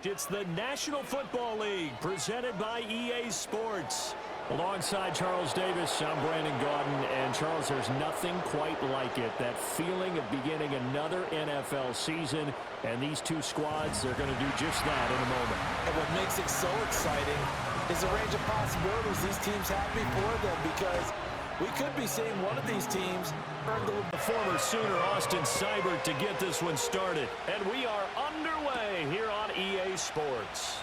It's the National Football League presented by EA Sports. Alongside Charles Davis, I'm Brandon Gaudin. And Charles, there's nothing quite like it. That feeling of beginning another NFL season. And these two squads, they're going to do just that in a moment. And what makes it so exciting is the range of possibilities these teams have before them, because we could be seeing one of these teams earn the former Sooner Austin Seibert to get this one started. And we are underway here on EA Sports.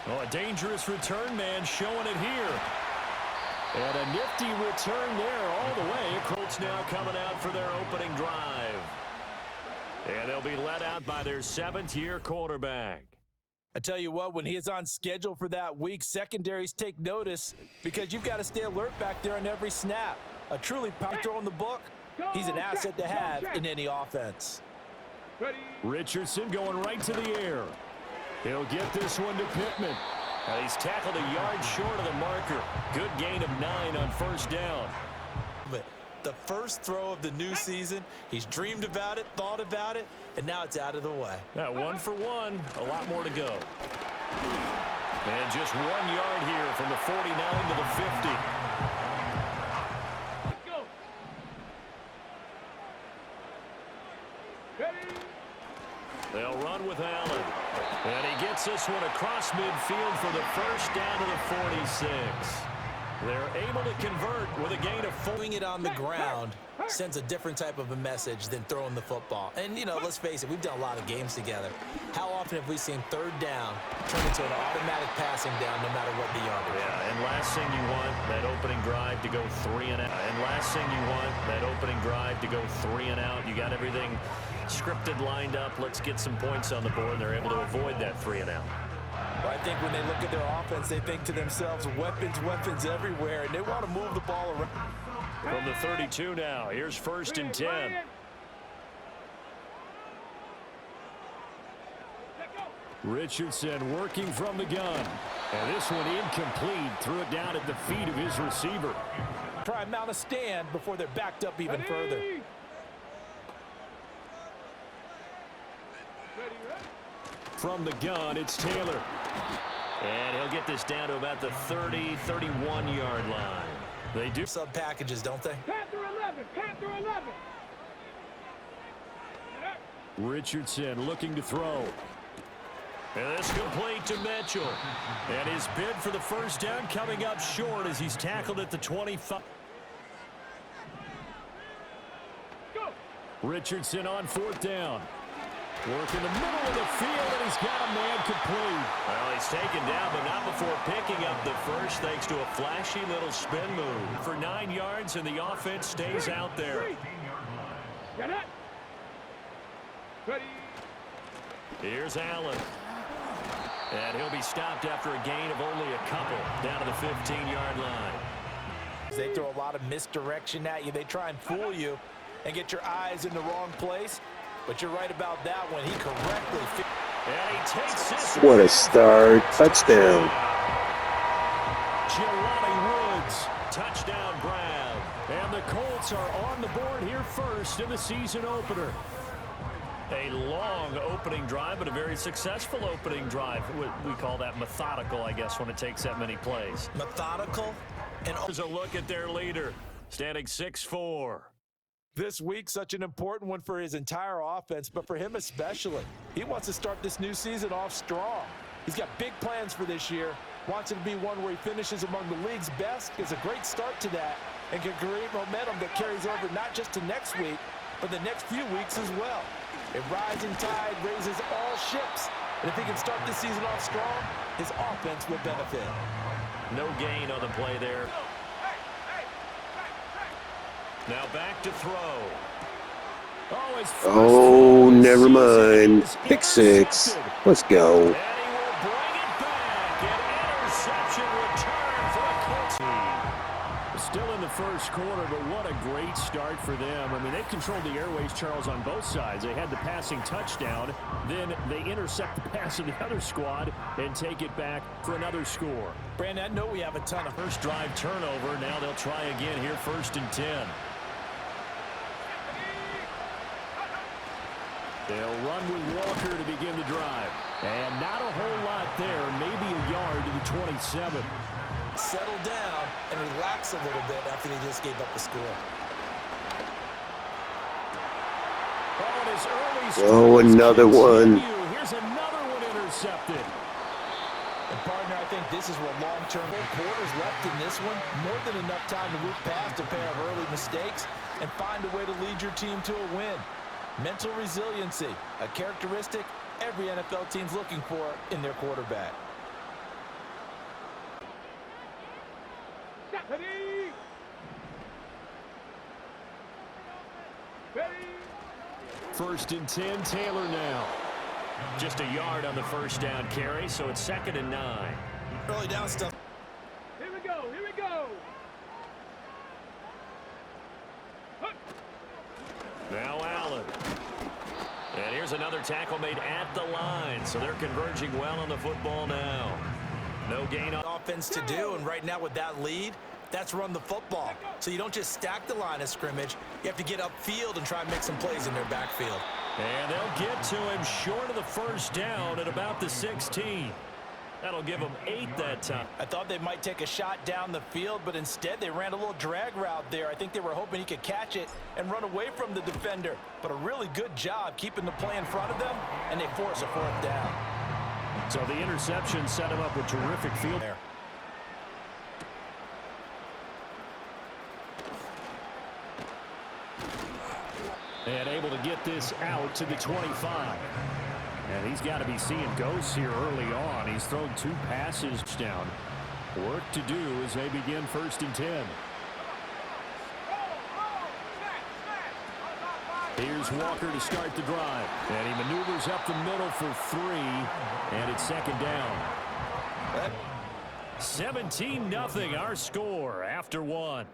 Oh, a dangerous return man showing it here. And a nifty return there all the way. Colts now coming out for their opening drive. And they'll be led out by their seventh-year quarterback. I tell you what, when he is on schedule for that week, secondaries take notice because you've got to stay alert back there on every snap. A truly power throw in the book, he's an asset to have in any offense. Richardson going right to the air. He'll get this one to Pittman. He's tackled a yard short of the marker. Good gain of 9 on first down. But the first throw of the new season, he's dreamed about it, thought about it, and now it's out of the way. 1 for 1, a lot more to go. And just 1 yard here from the 49 to the 50. Let's go. Ready? They'll run with Allen. And he gets this one across midfield for the first down to the 46. They're able to convert with a gain of 4. Doing it on the ground sends a different type of a message than throwing the football. And, you know, let's face it, we've done a lot of games together. How often have we seen third down turn into an automatic passing down no matter what the yardage? Yeah, and last thing you want, that opening drive to go 3 and out. And last thing you want, that opening drive to go 3 and out. You got everything scripted, lined up. Let's get some points on the board, and they're able to avoid that 3 and out. Well, I think when they look at their offense, they think to themselves, weapons, weapons everywhere, and they want to move the ball around. From the 32 now, here's 1st and 10. Richardson working from the gun. And this one incomplete. Threw it down at the feet of his receiver. Try and mount a stand before they're backed up even further. From the gun, it's Taylor. And he'll get this down to about the 30, 31-yard line. They do sub packages, don't they? Panther 11, Panther 11. Richardson looking to throw. And this complete to Mitchell. And his bid for the first down coming up short as he's tackled at the 25. Go. Richardson on 4th down. Work in the middle of the field, and he's got a man complete. Well, he's taken down, but not before picking up the first, thanks to a flashy little spin move. For 9 yards, and the offense stays out there. Get it. Ready. Here's Allen. And he'll be stopped after a gain of only a couple, down to the 15-yard line. They throw a lot of misdirection at you. They try and fool you and get your eyes in the wrong place. But you're right about that one. He correctly. And he takes this. What a start. Touchdown. Jelani Woods. Touchdown grab. And the Colts are on the board here first in the season opener. A long opening drive, but a very successful opening drive. We call that methodical, I guess, when it takes that many plays. Methodical. And here's a look at their leader, standing 6'4". This week, such an important one for his entire offense, but for him especially. He wants to start this new season off strong. He's got big plans for this year. Wants it to be one where he finishes among the league's best. It's a great start to that and can create momentum that carries over not just to next week, but the next few weeks as well. A rising tide raises all ships. And if he can start this season off strong, his offense will benefit. No gain on the play there. Now back to throw. Oh, never mind. Pick 6. Let's go. And he will bring it back. An interception return for the Colts. Still in the first quarter, but what a great start for them. I mean, they've controlled the airways, Charles, on both sides. They had the passing touchdown. Then they intercept the pass of the other squad and take it back for another score. Brandon, I know we have a ton of first drive turnover. Now they'll try again here, 1st and 10. They'll run with Walker to begin the drive. And not a whole lot there, maybe a yard to the 27. Settle down and relax a little bit after they just gave up the score. Oh, another one. Here's another one intercepted. And partner, I think this is what long-term quarters left in this one. More than enough time to move past a pair of early mistakes and find a way to lead your team to a win. Mental resiliency, a characteristic every NFL team's looking for in their quarterback. Ready? Ready? 1st and 10, Taylor now. Just a yard on the first down carry, so it's 2nd and 9. Early down stuff. Here we go, here we go. Now Allen. And here's another tackle made at the line, so they're converging well on the football now. No gain on Offense to do, and right now with that lead, that's run the football. So you don't just stack the line of scrimmage. You have to get upfield and try and make some plays in their backfield. And they'll get to him short of the first down at about the 16. That'll give them 8 that time. I thought they might take a shot down the field, but instead they ran a little drag route there. I think they were hoping he could catch it and run away from the defender. But a really good job keeping the play in front of them, and they force a 4th down. So the interception set him up with terrific field there. And able to get this out to the 25. And he's got to be seeing ghosts here early on. He's thrown 2 passes down. Work to do as they begin 1st and 10. Here's Walker to start the drive. And he maneuvers up the middle for 3. And it's 2nd down. 17-0 our score after 1.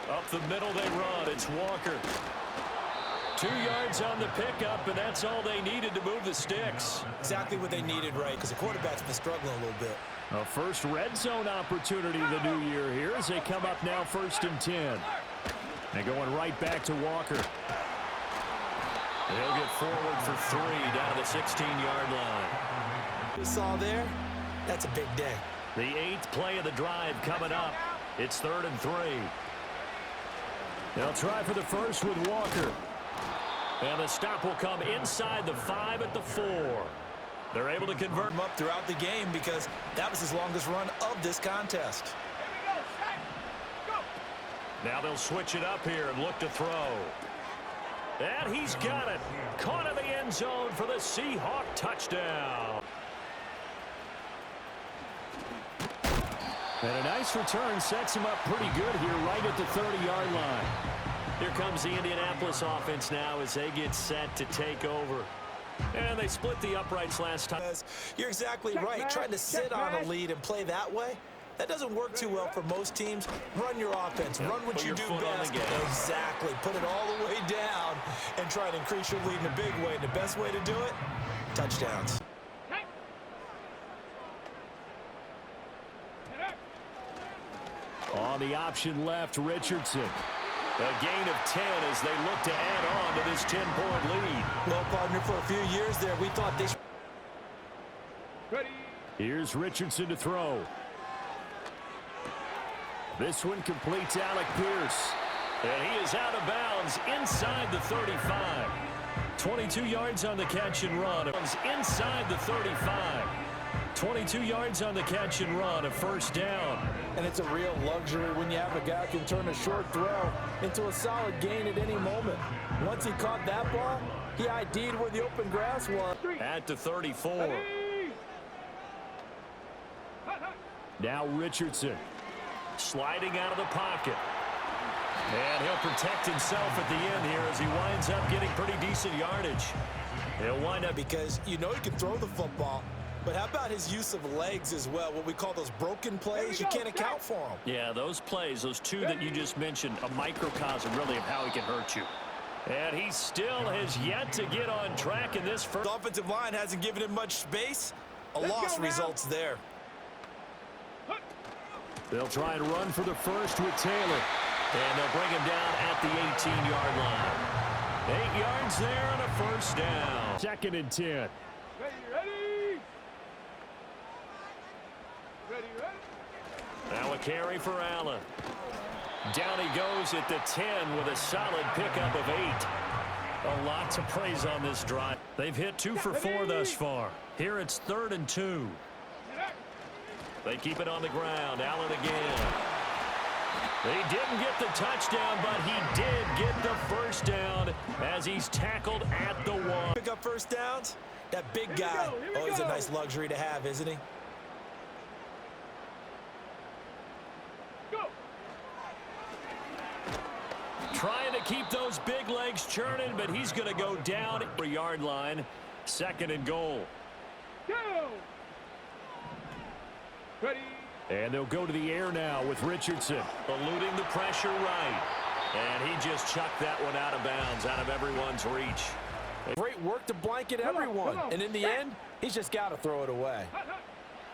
Up the middle they run. It's Walker. 2 yards on the pickup, and that's all they needed to move the sticks. Exactly what they needed, right, because the quarterback's been struggling a little bit. A first red zone opportunity the new year here as they come up now 1st and 10. They're going right back to Walker. They'll get forward for 3 down to the 16-yard line. You saw there? That's a big day. The 8th play of the drive coming up. It's 3rd and 3. They'll try for the first with Walker. And the stop will come inside the 5 at the 4. They're able to convert them up throughout the game because that was his longest run of this contest. Here we go, set, go. Now they'll switch it up here and look to throw. And he's got it. Caught in the end zone for the Seahawks touchdown. And a nice return sets him up pretty good here right at the 30-yard line. Here comes the Indianapolis offense now as they get set to take over. And they split the uprights last time. You're exactly right. Trying to sit on a lead and play that way, that doesn't work too well for most teams. Run your offense. Run what you do best. Exactly. Put it all the way down and try to increase your lead in a big way. And the best way to do it, touchdowns. On the option left, Richardson. A gain of 10 as they look to add on to this 10-point lead. Well, partner, for a few years there, we thought they... Ready. Here's Richardson to throw. This one completes Alec Pierce. And he is out of bounds inside the 35. 22 yards on the catch and run. Inside the 35. 22 yards on the catch and run, a first down. And it's a real luxury when you have a guy who can turn a short throw into a solid gain at any moment. Once he caught that ball, he ID'd where the open grass was. At the 34. Now Richardson sliding out of the pocket. And he'll protect himself at the end here as he winds up getting pretty decent yardage. He'll wind up because you know he can throw the football. But how about his use of legs as well, what we call those broken plays? You can't account for them. Yeah, those plays, those 2 that you just mentioned, a microcosm really of how he can hurt you. And he still has yet to get on track in this first. The offensive line hasn't given him much space. A loss results there. They'll try and run for the first with Taylor. And they'll bring him down at the 18-yard line. 8 yards there and a first down. 2nd and 10. Ready, ready. Ready, ready. Now a carry for Allen. Down he goes at the 10 with a solid pickup of 8. A lot to praise on this drive. They've hit 2 for 4 thus far. Here it's 3rd and 2. They keep it on the ground. Allen again. They didn't get the touchdown, but he did get the first down as he's tackled at the 1. Pick up first downs. That big guy. Always a nice luxury to have, isn't he? Go. Trying to keep those big legs churning, but he's going to go down at the yard line. 2nd and goal. Go. Ready. And they'll go to the air now with Richardson. Eluding the pressure right. And he just chucked that one out of bounds, out of everyone's reach. Great work to blanket everyone. Come on. And in the end, he's just got to throw it away.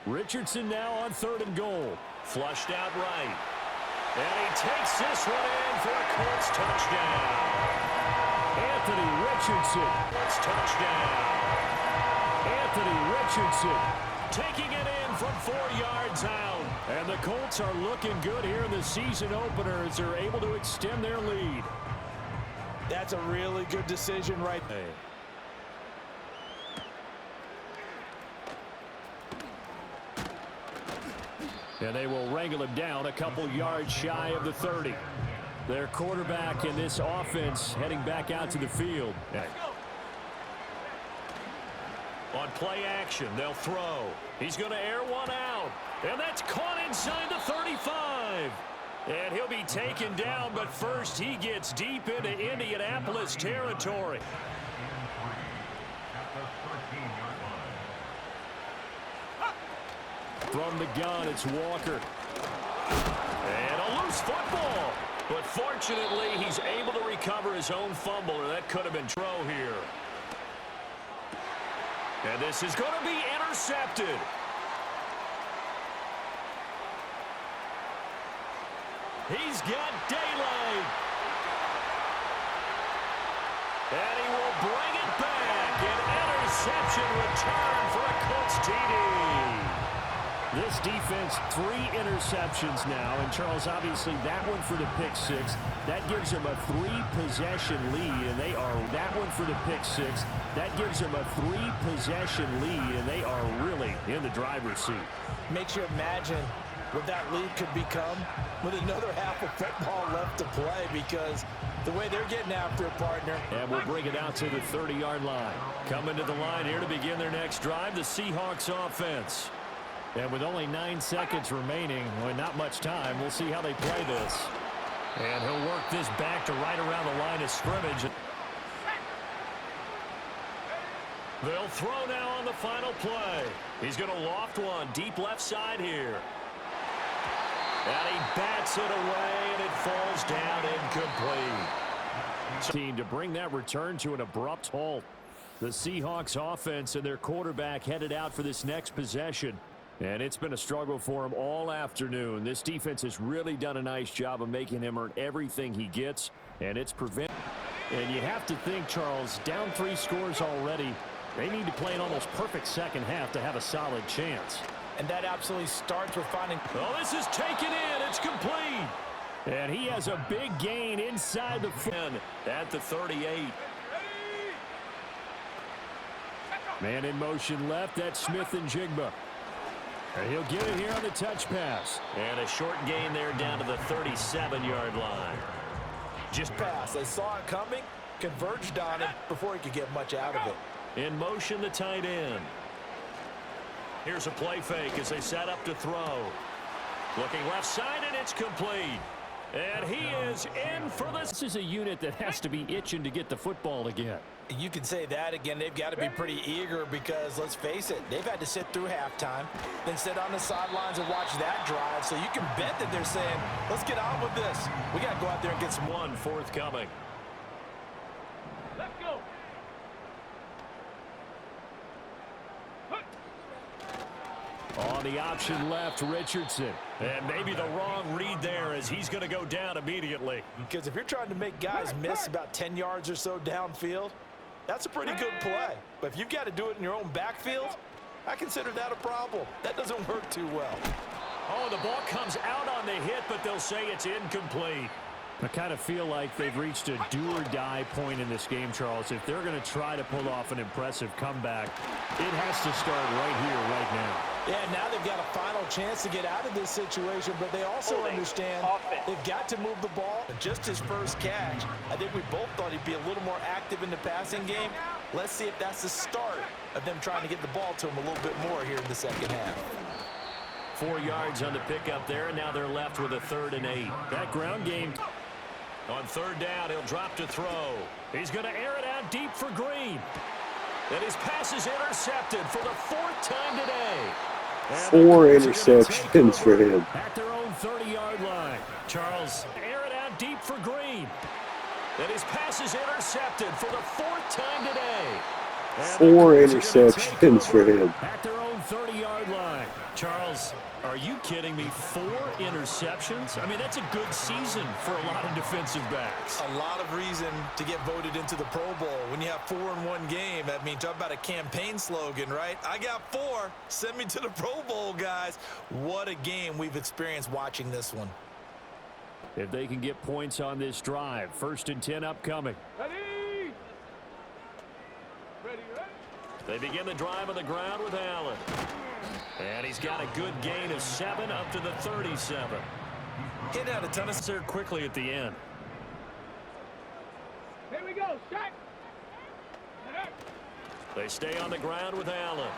Richardson now on 3rd and goal. Flushed out right. And he takes this one in for a Colts touchdown. Anthony Richardson. Colts touchdown. Anthony Richardson taking it in from 4 yards out. And the Colts are looking good here in the season opener as they're able to extend their lead. That's a really good decision right there. And they will wrangle him down a couple yards shy of the 30. Their quarterback in this offense heading back out to the field. On play action, they'll throw. He's going to air one out. And that's caught inside the 35. And he'll be taken down, but first he gets deep into Indianapolis territory. From the gun, it's Walker. And a loose football. But fortunately, he's able to recover his own fumble, or that could have been throw here. And this is going to be intercepted. He's got daylight. And he will bring it back. An interception return for a Colts TD. This defense, 3 interceptions now. And, Charles, obviously that one for the pick 6. That gives them a 3-possession lead. And they are that one for the pick 6. That gives them a 3-possession lead. And they are really in the driver's seat. Makes you imagine what that lead could become with another half of football left to play, because the way they're getting after a partner. And we'll bring it out to the 30-yard line. Coming to the line here to begin their next drive, the Seahawks offense. And with only 9 seconds remaining, well, not much time, we'll see how they play this. And he'll work this back to right around the line of scrimmage. They'll throw now on the final play. He's going to loft one deep left side here. And he bats it away, and it falls down incomplete. Team to bring that return to an abrupt halt. The Seahawks offense and their quarterback headed out for this next possession. And it's been a struggle for him all afternoon. This defense has really done a nice job of making him earn everything he gets, and it's prevented. And you have to think, Charles, down 3 scores already. They need to play an almost perfect second half to have a solid chance. And that absolutely starts with finding. Oh, this is taken in. It's complete. And he has a big gain inside the 10 at the 38. Man in motion left. That's Smith and Jigba. And he'll get it here on the touch pass. And a short gain there down to the 37-yard line. Just pass. They saw it coming, converged on it before he could get much out of it. In motion, the tight end. Here's a play fake as they set up to throw. Looking left side, and it's complete. And he is in for this. This is a unit that has to be itching to get the football again. You can say that again. They've got to be pretty eager because, let's face it, they've had to sit through halftime, then sit on the sidelines and watch that drive. So you can bet that they're saying, let's get on with this. We got to go out there and get some. One forthcoming. On the option left, Richardson. And maybe the wrong read there as he's going to go down immediately. Because if you're trying to make guys miss about 10 yards or so downfield, that's a pretty good play. But if you've got to do it in your own backfield, I consider that a problem. That doesn't work too well. Oh, the ball comes out on the hit, but they'll say it's incomplete. I kind of feel like they've reached a do-or-die point in this game, Charles. If they're going to try to pull off an impressive comeback, it has to start right here, right now. Yeah, now they've got a final chance to get out of this situation, but they also understand they've got to move the ball. Just his first catch, I think we both thought he'd be a little more active in the passing game. Let's see if that's the start of them trying to get the ball to him a little bit more here in the second half. 4 yards on the pickup there, and now they're left with a 3rd and 8. That ground game on 3rd down, he'll drop to throw. He's going to air it out deep for Green. And his pass is intercepted for the 4th time today. And 4 interceptions for him. At their own 30-yard line. Charles, air it out deep for Green. And his pass is intercepted for the 4th time today. 4 interceptions for him. At their own 30-yard line. Charles, are you kidding me? 4 interceptions? I mean, that's a good season for a lot of defensive backs. A lot of reason to get voted into the Pro Bowl. When you have 4 in one game, I mean, talk about a campaign slogan, right? I got 4. Send me to the Pro Bowl, guys. What a game we've experienced watching this one. If they can get points on this drive, 1st and 10 upcoming. Ready? Ready, ready? They begin the drive on the ground with Allen. And he's got a good gain of 7 up to the 37. Hit out a ton of there quickly at the end. Here we go, shot. They stay on the ground with Allen.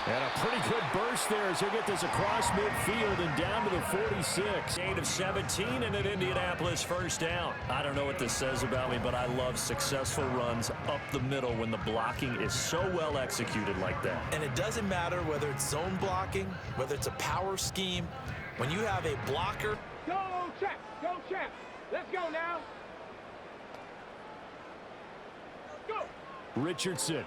And a pretty good burst there as he'll get this across midfield and down to the 46. Gain of 17 and an Indianapolis 1st down. I don't know what this says about me, but I love successful runs up the middle when the blocking is so well executed like that. And it doesn't matter whether it's zone blocking, whether it's a power scheme. When you have a blocker. Go, champ. Go, champ. Let's go now. Go. Richardson.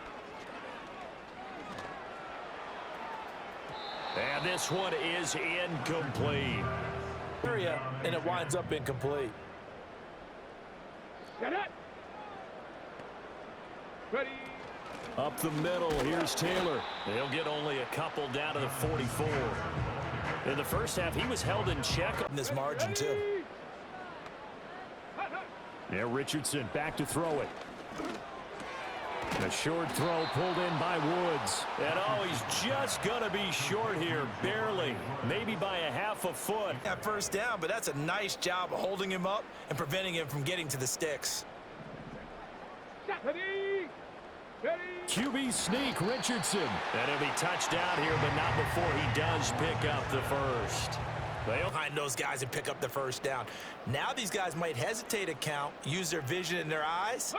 And this one is incomplete. Area, and it winds up incomplete. Set it. Ready. Up the middle, here's Taylor. They'll get only a couple down to the 44. In the first half, he was held in check. In this margin, too. Now Richardson back to throw it. A short throw pulled in by Woods. And oh, he's just going to be short here, barely. Maybe by a half a foot. That 1st down, but that's a nice job of holding him up and preventing him from getting to the sticks. Ready. Ready. QB sneak, Richardson. And he'll be touchdown here, but not before he does pick up the 1st. Behind those guys and pick up the 1st down. Now these guys might hesitate to count, use their vision in their eyes,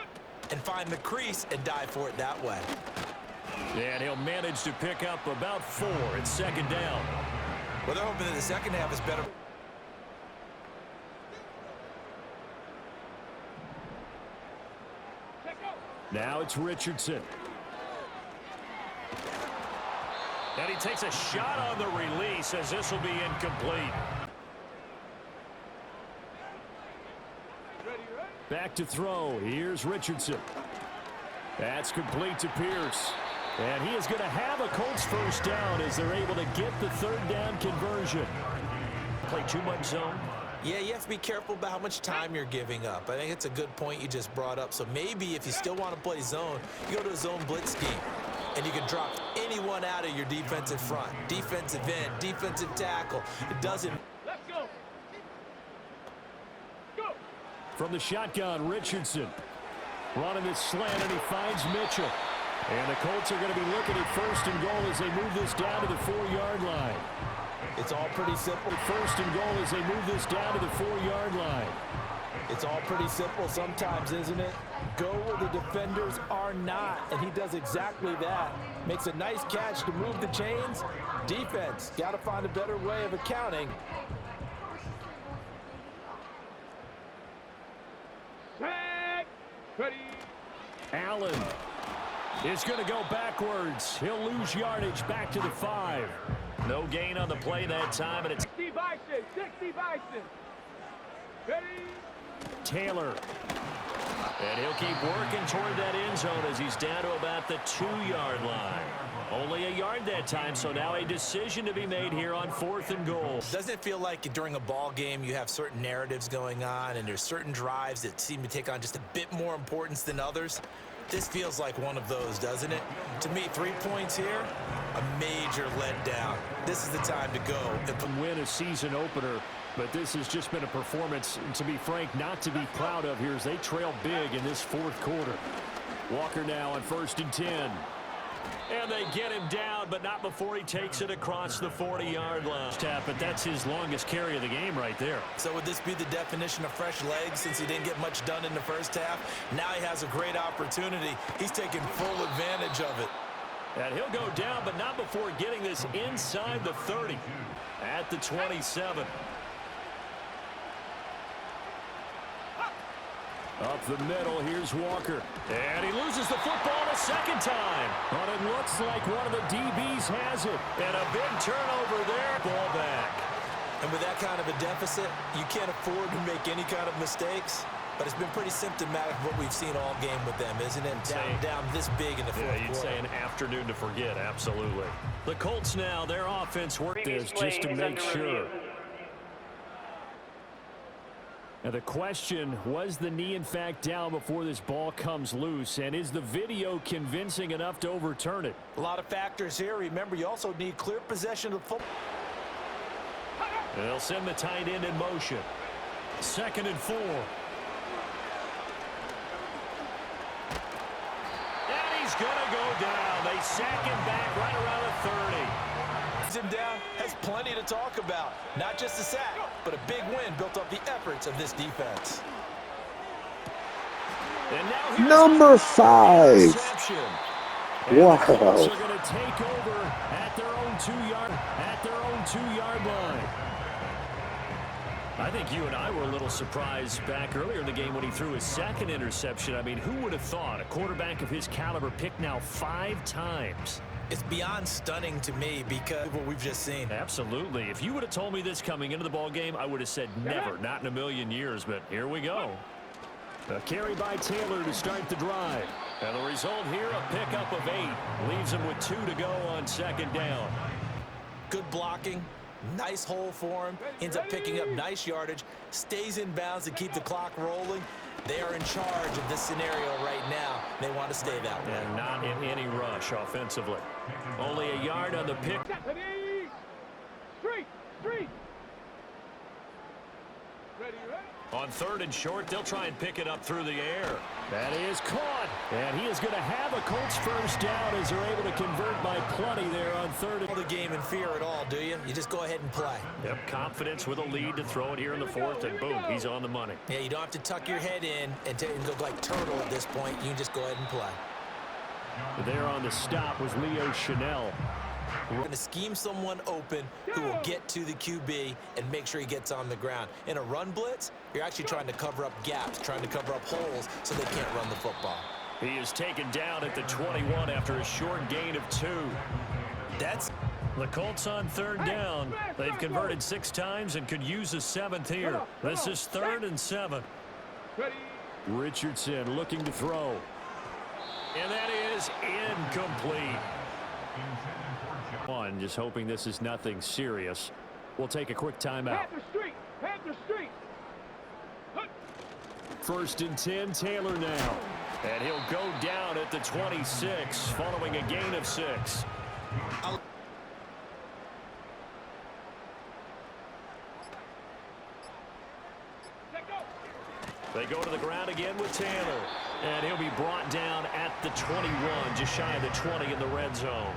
and find the crease and dive for it that way. And he'll manage to pick up about 4 at 2nd down. Well, they're hoping that the second half is better. Now it's Richardson. And he takes a shot on the release as this will be incomplete. Back to throw. Here's Richardson. That's complete to Pierce. And he is going to have a Colts 1st down as they're able to get the 3rd down conversion. Play too much zone. Yeah, you have to be careful about how much time you're giving up. I think it's a good point you just brought up. So maybe if you still want to play zone, you go to a zone blitz scheme. And you can drop anyone out of your defensive front. Defensive end, defensive tackle. It doesn't. Let's go. Go. From the shotgun, Richardson. Running this slant, and he finds Mitchell. And the Colts are going to be looking at 1st and goal as they move this down to the 4-yard line. It's all pretty simple. 1st and goal as they move this down to the 4-yard line. It's all pretty simple sometimes, isn't it? Go where the defenders are not, and he does exactly that. Makes a nice catch to move the chains. Defense, got to find a better way of accounting. Set. Ready. Allen. is going to go backwards. He'll lose yardage back to the 5. No gain on the play that time, and it's 60 Bison, 60 Bison. Ready? Taylor. And he'll keep working toward that end zone as he's down to about the 2-yard line. Only a yard that time, so now a decision to be made here on 4th and goal. Doesn't it feel like during a ball game you have certain narratives going on and there's certain drives that seem to take on just a bit more importance than others? This feels like one of those, doesn't it? To me, 3 points here, a major letdown. This is the time to go and win a season opener, but this has just been a performance, to be frank, not to be proud of here as they trail big in this 4th quarter. Walker now on 1st and 10. And they get him down, but not before he takes it across the 40-yard line. But that's his longest carry of the game right there. So would this be the definition of fresh legs since he didn't get much done in the first half? Now he has a great opportunity. He's taking full advantage of it. And he'll go down, but not before getting this inside the 30 at the 27. Up the middle, here's Walker. And he loses the football a second time. But it looks like one of the DBs has it. And a big turnover there. Ball back. And with that kind of a deficit, you can't afford to make any kind of mistakes. But it's been pretty symptomatic of what we've seen all game with them, isn't it? Down this big in the fourth quarter. You'd say an afternoon to forget, absolutely. The Colts now, their offense worked this just to make sure. Now the question, was the knee in fact down before this ball comes loose? And is the video convincing enough to overturn it? A lot of factors here. Remember, you also need clear possession of the football. They'll send the tight end in motion. 2nd and 4. And he's going to go down. They sack him back right around the 30. Him down has plenty to talk about. Not just a sack, but a big win built off the efforts of this defense. And now Number 5. Wow. The Colts are going to take over at their own 2-yard line. I think you and I were a little surprised back earlier in the game when he threw his 2nd interception. I mean, who would have thought a quarterback of his caliber picked now 5 times? It's beyond stunning to me because of what we've just seen. Absolutely. If you would have told me this coming into the ball game, I would have said never, not in a million years, but here we go. A carry by Taylor to start the drive. And the result here, a pickup of 8. Leaves him with 2 to go on 2nd down. Good blocking. Nice hole for him. Ends up picking up nice yardage. Stays in bounds to keep the clock rolling. They are in charge of this scenario right now. They want to stay that way. And not in any rush offensively. Only a yard on the pick. Street. Ready, ready. On 3rd and short, they'll try and pick it up through the air. That is caught. And he is going to have a Colts first down as they're able to convert by plenty there on 3rd. The game in fear at all, do you? You just go ahead and play. Yep, confidence with a lead to throw it here in the 4th, and boom, he's on the money. Yeah, you don't have to tuck your head in and look like turtle at this point. You can just go ahead and play. There on the stop was Leo Chanel. We're going to scheme someone open who will get to the QB and make sure he gets on the ground. In a run blitz, you're actually trying to cover up gaps, trying to cover up holes so they can't run the football. He is taken down at the 21 after a short gain of 2. That's the Colts on 3rd down. They've converted 6 times and could use a 7th here. This is 3rd and 7. Richardson looking to throw. And that is incomplete. Just hoping this is nothing serious. We'll take a quick timeout. Panther Street. 1st and 10, Taylor now. And he'll go down at the 26 following a gain of 6. They go to the ground again with Taylor. And he'll be brought down at the 21, just shy of the 20 in the red zone.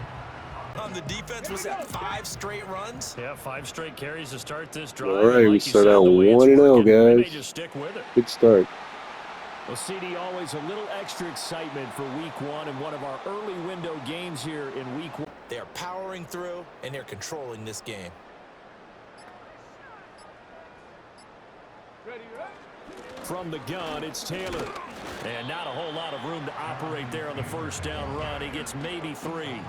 On the defense, was that 5 straight runs? Yeah, 5 straight carries to start this drive. All right, like we start out 1-0, guys. Just stick with it. Good start. Well, CD, always a little extra excitement for week 1 and one of our early window games here in week 1. They're powering through, and they're controlling this game. Ready. From the gun, it's Taylor. And not a whole lot of room to operate there on the first down run. He gets maybe 3.